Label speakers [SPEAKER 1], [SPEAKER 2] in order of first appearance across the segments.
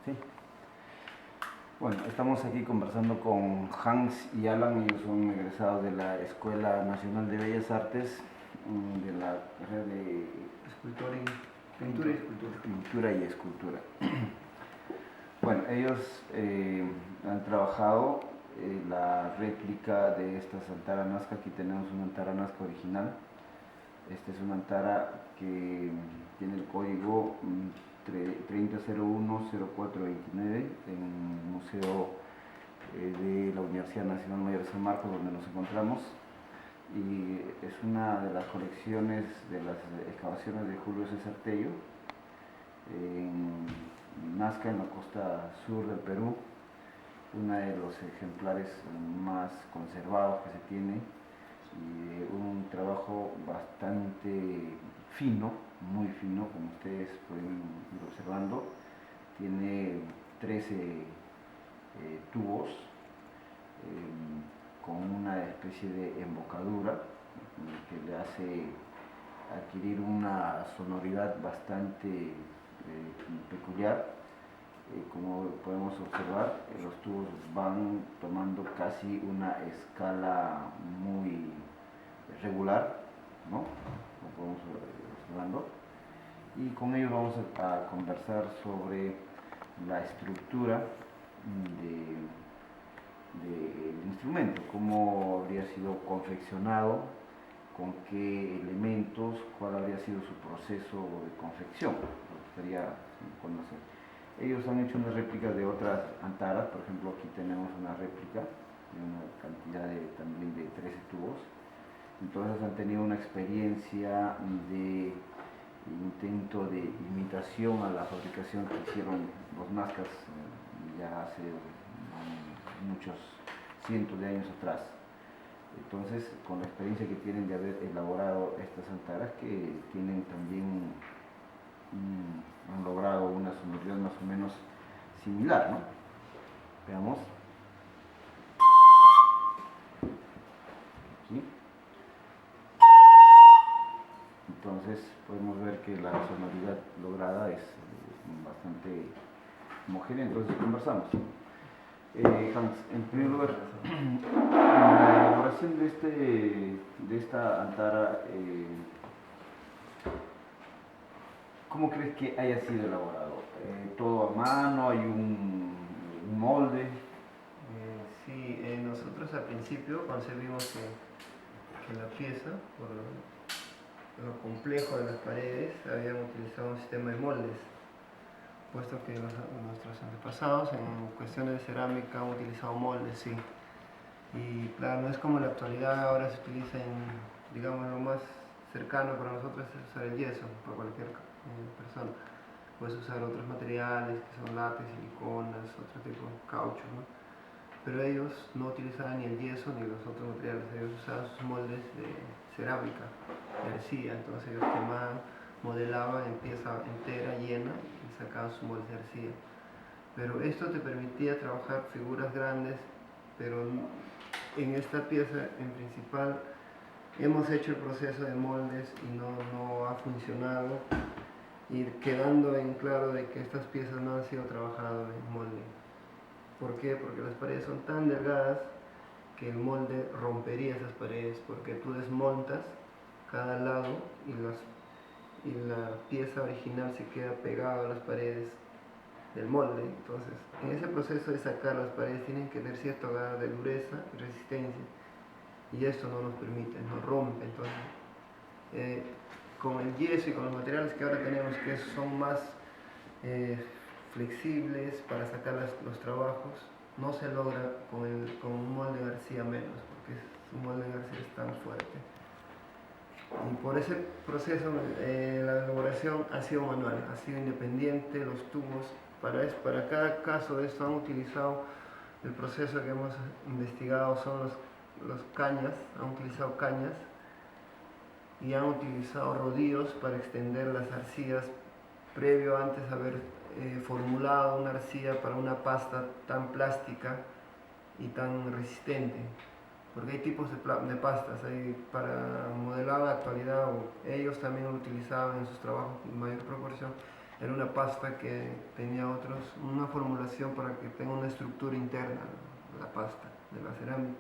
[SPEAKER 1] Sí. Bueno, estamos aquí conversando con Hans y Alan. Ellos son egresados de la Escuela Nacional de Bellas Artes, de la carrera de Pintura y Escultura. Bueno, ellos han trabajado la réplica de esta Antara Nazca. Aquí tenemos una Antara Nazca original. Esta es una Antara que tiene el código 3001-0429 en el Museo de la Universidad Nacional Mayor de San Marcos, donde nos encontramos, y es una de las colecciones de las excavaciones de Julio César Tello en Nazca, en la costa sur del Perú, uno de los ejemplares más conservados que se tiene, y un trabajo bastante fino, muy fino, como ustedes pueden ir observando. Tiene 13 tubos con una especie de embocadura que le hace adquirir una sonoridad bastante peculiar. Como podemos observar, los tubos van tomando casi una escala muy regular, ¿no? Como podemos observando. Y con ellos vamos a conversar sobre la estructura del instrumento, cómo habría sido confeccionado, con qué elementos, cuál habría sido su proceso de confección. Me gustaría conocer. Ellos han hecho unas réplicas de otras antaras. Por ejemplo, aquí tenemos una réplica de una cantidad también de 13 tubos. Entonces han tenido una experiencia de intento de imitación a la fabricación que hicieron los nazcas ya hace muchos cientos de años atrás. Entonces, con la experiencia que tienen de haber elaborado estas antaras, que tienen también han logrado una sonoridad más o menos similar, ¿no? Veamos. ¿Sí? Entonces podemos ver que la sonoridad lograda es bastante homogénea. Entonces conversamos. Hans, en primer lugar, la elaboración de esta antara, ¿cómo crees que haya sido elaborado? ¿Todo a mano? ¿Hay un molde?
[SPEAKER 2] Sí, nosotros al principio concebimos que la pieza, por lo complejo de las paredes, habían utilizado un sistema de moldes, puesto que nuestros antepasados en cuestiones de cerámica han utilizado moldes, sí. Y claro, no es como en la actualidad. Ahora se utiliza digamos, lo más cercano para nosotros es usar el yeso, para cualquier persona. Puedes usar otros materiales que son látex, siliconas, otro tipo de caucho, ¿no? Pero ellos no utilizaban ni el yeso ni los otros materiales. Ellos usaban sus moldes de cerámica, de arcilla. Entonces ellos quemaban, modelaban en pieza entera, llena, y sacaban sus moldes de arcilla. Pero esto te permitía trabajar figuras grandes, pero en esta pieza en principal hemos hecho el proceso de moldes y no ha funcionado, y quedando en claro de que estas piezas no han sido trabajadas en molde. ¿Por qué? Porque las paredes son tan delgadas que el molde rompería esas paredes, porque tú desmontas cada lado y la pieza original se queda pegada a las paredes del molde. Entonces, en ese proceso de sacar las paredes tienen que tener cierto grado de dureza y resistencia, y esto no nos permite, nos rompe. Entonces, con el yeso y con los materiales que ahora tenemos, que son más flexibles para sacar los trabajos, no se logra con un molde de arcilla menos, porque un molde de arcilla es tan fuerte. Y por ese proceso la elaboración ha sido manual, ha sido independiente. Los tubos, para cada caso de esto han utilizado, el proceso que hemos investigado son los cañas, han utilizado cañas y han utilizado rodillos para extender las arcillas, previo antes haber formulado una arcilla para una pasta tan plástica y tan resistente. Porque hay tipos de pastas, para modelado de actualidad, ellos también lo utilizaban en sus trabajos en mayor proporción, era una pasta que tenía una formulación para que tenga una estructura interna, la pasta de la cerámica,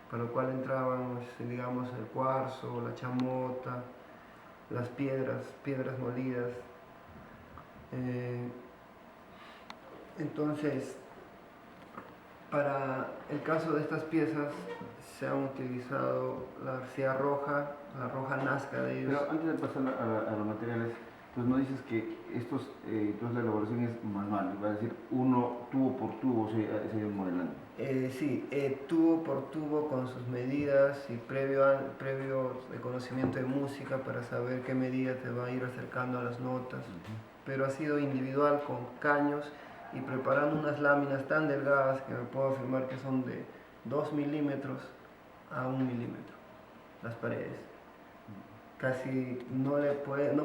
[SPEAKER 2] para lo cual entraban, digamos, el cuarzo, la chamota, las piedras molidas. Entonces, para el caso de estas piezas se han utilizado la arcilla roja, la roja Nazca de ellos.
[SPEAKER 1] Pero antes de pasar a los materiales, pues no dices que entonces la elaboración es manual, va a decir uno tubo por tubo se ha ido modelando.
[SPEAKER 2] Sí, tubo por tubo con sus medidas y previo de conocimiento de música para saber qué medida te va a ir acercando a las notas. Pero ha sido individual con caños y preparando unas láminas tan delgadas que me puedo afirmar que son de 2 milímetros a 1 milímetro las paredes. Casi no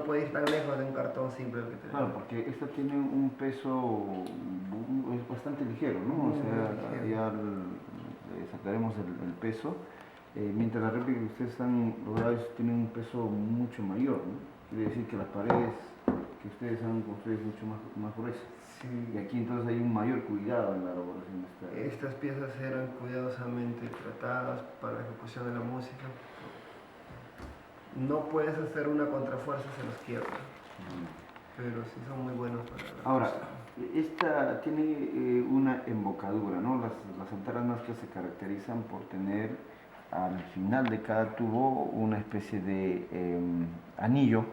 [SPEAKER 2] puede ir tan lejos de un cartón simple que te
[SPEAKER 1] Claro, porque esta tiene un peso es bastante ligero, ¿no? O sea, ya le sacaremos el peso, mientras la réplica que ustedes han logrado tiene un peso mucho mayor, ¿no? Quiere decir que las paredes que ustedes han construido es mucho más gruesas.
[SPEAKER 2] Sí.
[SPEAKER 1] Y aquí entonces hay un mayor cuidado en la elaboración de
[SPEAKER 2] Estas piezas eran cuidadosamente tratadas para la ejecución de la música. No puedes hacer una contrafuerza, se los quiebra, pero sí son muy buenos para la
[SPEAKER 1] Ahora, esta tiene una embocadura, ¿no? Las anteras Nazca se caracterizan por tener al final de cada tubo una especie de anillo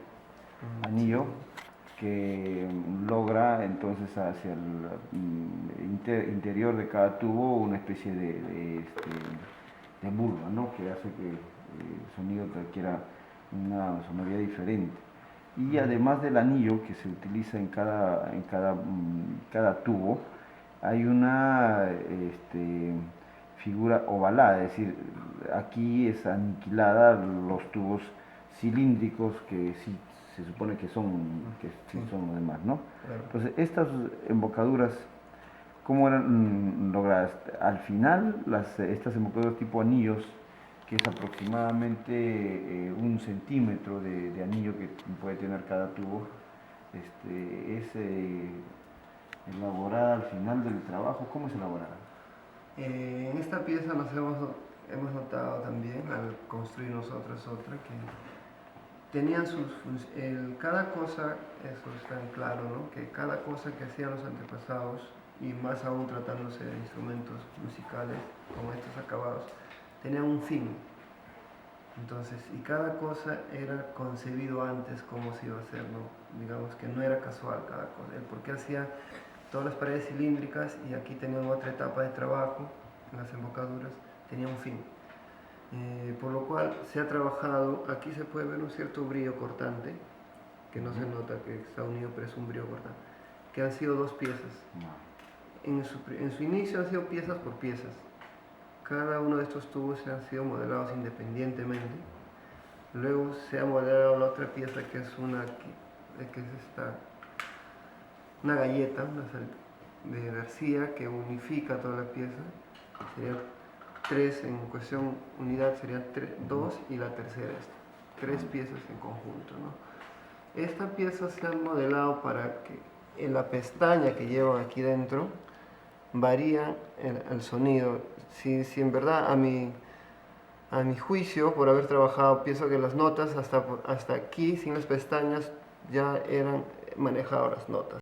[SPEAKER 1] que logra entonces hacia el interior de cada tubo una especie de burla, ¿no? Que hace que el sonido adquiera una sonoridad diferente. Y además del anillo que se utiliza en cada tubo, hay una figura ovalada, es decir, aquí es aniquilada los tubos cilíndricos que sí se supone que son los demás, ¿no?
[SPEAKER 2] Claro.
[SPEAKER 1] Entonces, estas embocaduras, ¿cómo eran logradas? Al final, estas embocaduras tipo anillos, que es aproximadamente 1 centímetro de anillo que puede tener cada tubo, es elaborada al final del trabajo. ¿Cómo es elaborada?
[SPEAKER 2] En esta pieza hemos notado también, al construir nosotros otra, que tenían cada cosa, eso está en claro, ¿no? Que cada cosa que hacían los antepasados, y más aún tratándose de instrumentos musicales con estos acabados, tenían un fin. Entonces, y cada cosa era concebido antes cómo se iba a hacer, ¿no? Digamos que no era casual cada cosa. El por qué hacía todas las paredes cilíndricas y aquí tenían otra etapa de trabajo, en las embocaduras, tenía un fin. Por lo cual se ha trabajado, aquí se puede ver un cierto brillo cortante, que no se nota que está unido, pero es un brillo cortante, que han sido 2 piezas. En su inicio han sido piezas por piezas. Cada uno de estos tubos han sido modelados independientemente. Luego se ha modelado la otra pieza que es una galleta de arcilla que unifica toda la pieza. Sería 3 en cuestión unidad, serían 2 y la tercera esta. 3 piezas en conjunto, ¿no? Esta pieza se ha modelado para que en la pestaña que llevan aquí dentro varía el sonido. Si en verdad a mi juicio, por haber trabajado, pienso que las notas hasta aquí, sin las pestañas, ya eran manejadas las notas.